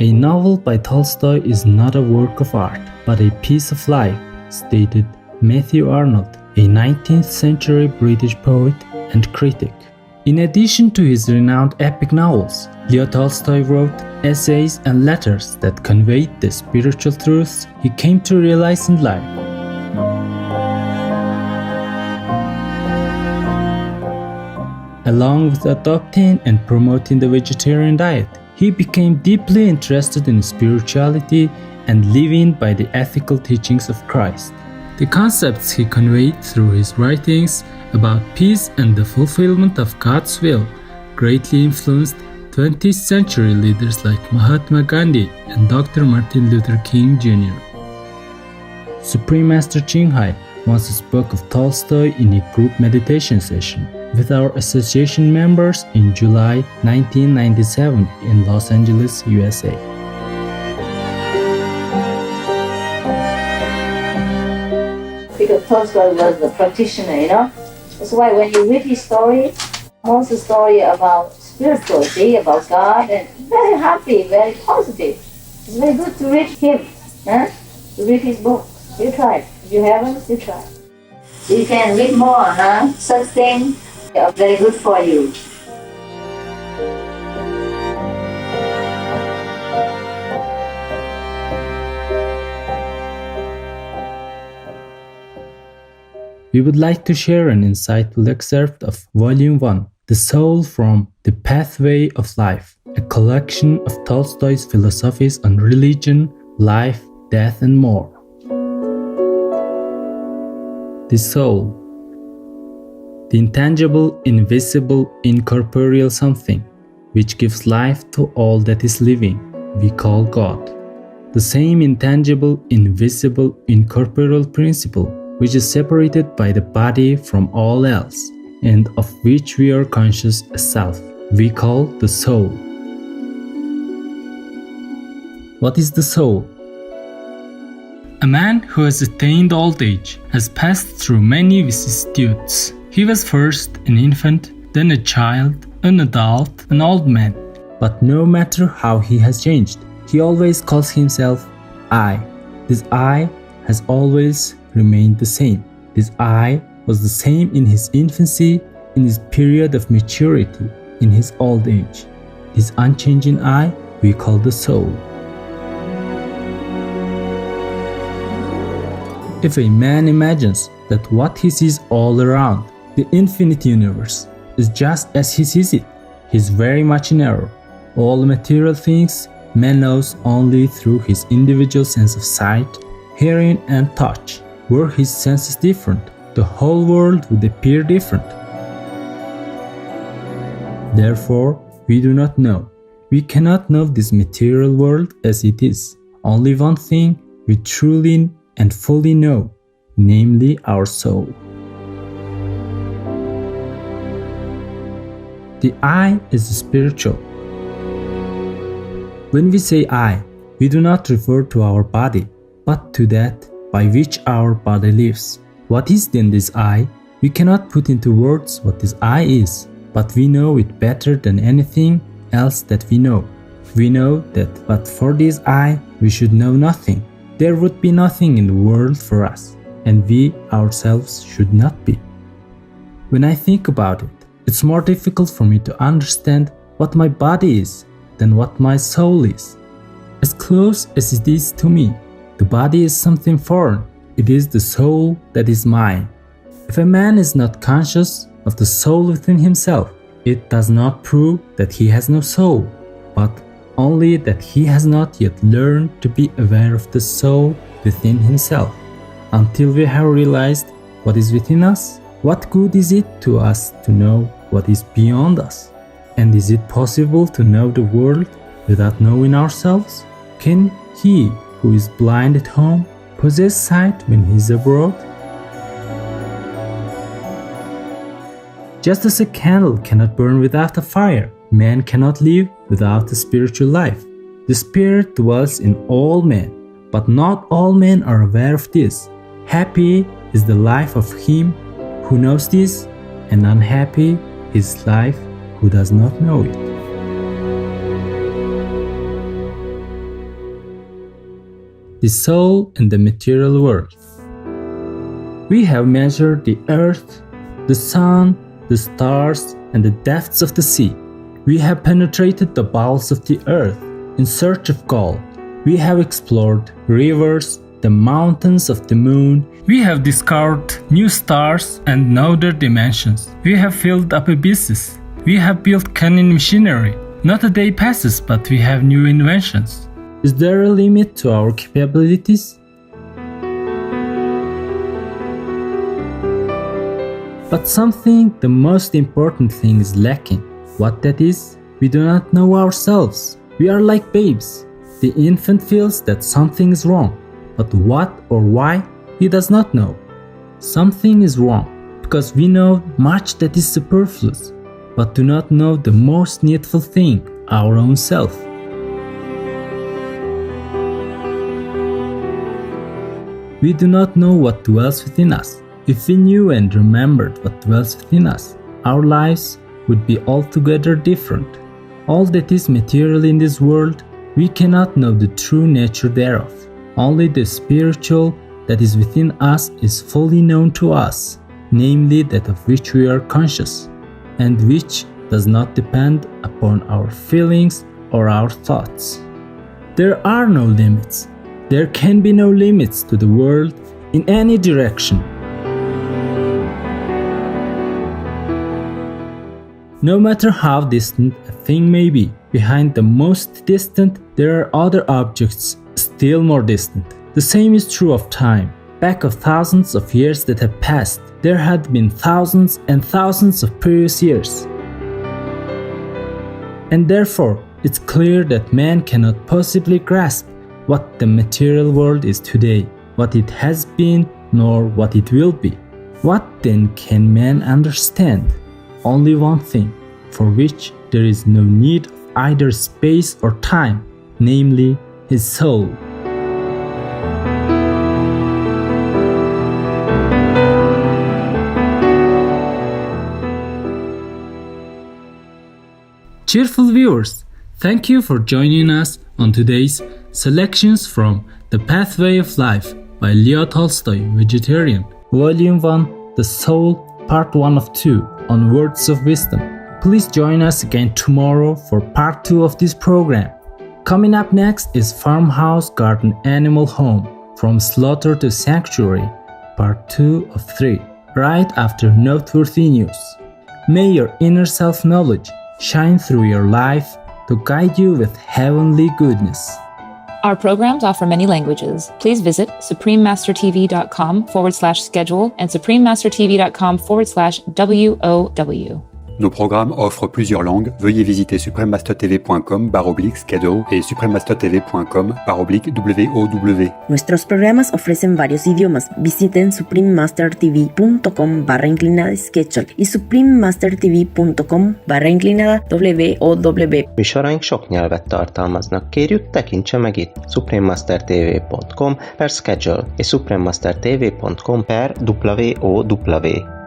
A novel by Tolstoy is not a work of art, but a piece of life, stated Matthew Arnold, a 19th century British poet and critic. In addition to his renowned epic novels, Leo Tolstoy wrote essays and letters that conveyed the spiritual truths he came to realize in life. Along with adopting and promoting the vegetarian diet, he became deeply interested in spirituality and living by the ethical teachings of Christ. The concepts he conveyed through his writings about peace and the fulfillment of God's will greatly influenced 20th century leaders like Mahatma Gandhi and Dr. Martin Luther King Jr. Supreme Master Ching Hai once spoke of Tolstoy in a group meditation session with our association members in July 1997 in Los Angeles, USA. Because Tolstoy was a practitioner, That's why when you read his story, most story about spirituality, about God, and very happy, very positive. It's very good to read him, to read his book. You try it. If you haven't, you try. You can read more, Such things are very good for you. We would like to share an insightful excerpt of Volume 1, The Soul from The Pathway of Life, a collection of Tolstoy's philosophies on religion, life, death, and more. The soul. The intangible, invisible, incorporeal something, which gives life to all that is living, we call God. The same intangible, invisible, incorporeal principle, which is separated by the body from all else, and of which we are conscious as self, we call the soul. What is the soul? A man who has attained old age has passed through many vicissitudes. He was first an infant, then a child, an adult, an old man. But no matter how he has changed, he always calls himself I. This I has always remained the same. This I was the same in his infancy, in his period of maturity, in his old age. This unchanging I we call the soul. If a man imagines that what he sees all around, the infinite universe, is just as he sees it, he is very much in error. All material things man knows only through his individual sense of sight, hearing, and touch. Were his senses different, the whole world would appear different. Therefore, we do not know. We cannot know this material world as it is. Only one thing we truly and fully know, namely our soul. The I is spiritual. When we say I, we do not refer to our body, but to that by which our body lives. What is then this I? We cannot put into words what this I is, but we know it better than anything else that we know. We know that but for this I, we should know nothing. There would be nothing in the world for us, and we ourselves should not be. When I think about it, it's more difficult for me to understand what my body is than what my soul is. As close as it is to me, the body is something foreign. It is the soul that is mine. If a man is not conscious of the soul within himself, it does not prove that he has no soul, but only that he has not yet learned to be aware of the soul within himself. Until we have realized what is within us, what good is it to us to know what is beyond us? And is it possible to know the world without knowing ourselves? Can he who is blind at home possess sight when he is abroad? Just as a candle cannot burn without a fire, man cannot live without a spiritual life. The spirit dwells in all men, but not all men are aware of this. Happy is the life of him who knows this, and unhappy is life who does not know it. the soul in the material world. We have measured the earth, the sun, the stars, and the depths of the sea. We have penetrated the bowels of the earth in search of gold. We have explored rivers, the mountains of the moon. We have discovered new stars and know their dimensions. We have filled up abysses. We have built cannon machinery. Not a day passes but we have new inventions. Is there a limit to our capabilities? But something, the most important thing, is lacking. What that is? We do not know ourselves. We are like babes. The infant feels that something is wrong, but what or why, he does not know. Something is wrong, because we know much that is superfluous, but do not know the most needful thing, our own self. We do not know what dwells within us. If we knew and remembered what dwells within us, our lives would be altogether different. All that is material in this world, we cannot know the true nature thereof. Only the spiritual that is within us is fully known to us, namely that of which we are conscious, and which does not depend upon our feelings or our thoughts. There are no limits. There can be no limits to the world in any direction. No matter how distant a thing may be, behind the most distant there are other objects still more distant. The same is true of time. Back of thousands of years that have passed, there had been thousands and thousands of previous years. And therefore, it's clear that man cannot possibly grasp what the material world is today, what it has been, nor what it will be. What then can man understand? Only one thing, for which there is no need of either space or time, namely his soul. Cheerful viewers, thank you for joining us on today's selections from The Pathway of Life by Leo Tolstoy, Vegetarian, Volume 1, The Soul, Part 1 of 2, on Words of Wisdom. Please join us again tomorrow for Part 2 of this program. Coming up next is Farmhouse Garden Animal Home, From Slaughter to Sanctuary, Part 2 of 3, right after noteworthy news. May your inner self-knowledge shine through your life to guide you with heavenly goodness. Our programs offer many languages. Please visit suprememastertv.com/schedule and suprememastertv.com/WOW. Nos programmes offrent plusieurs langues. Veuillez visiter suprememastertv.com/schedule y suprememastertv.com/WOW. Nuestros programas ofrecen varios idiomas. Visiten suprememastertv.com/schedule y suprememastertv.com/WOW. Műsoraink sok nyelvet tartalmaznak. Kérjük, tekintse meg itt suprememastertv.com/schedule és suprememastertv.com/WOW.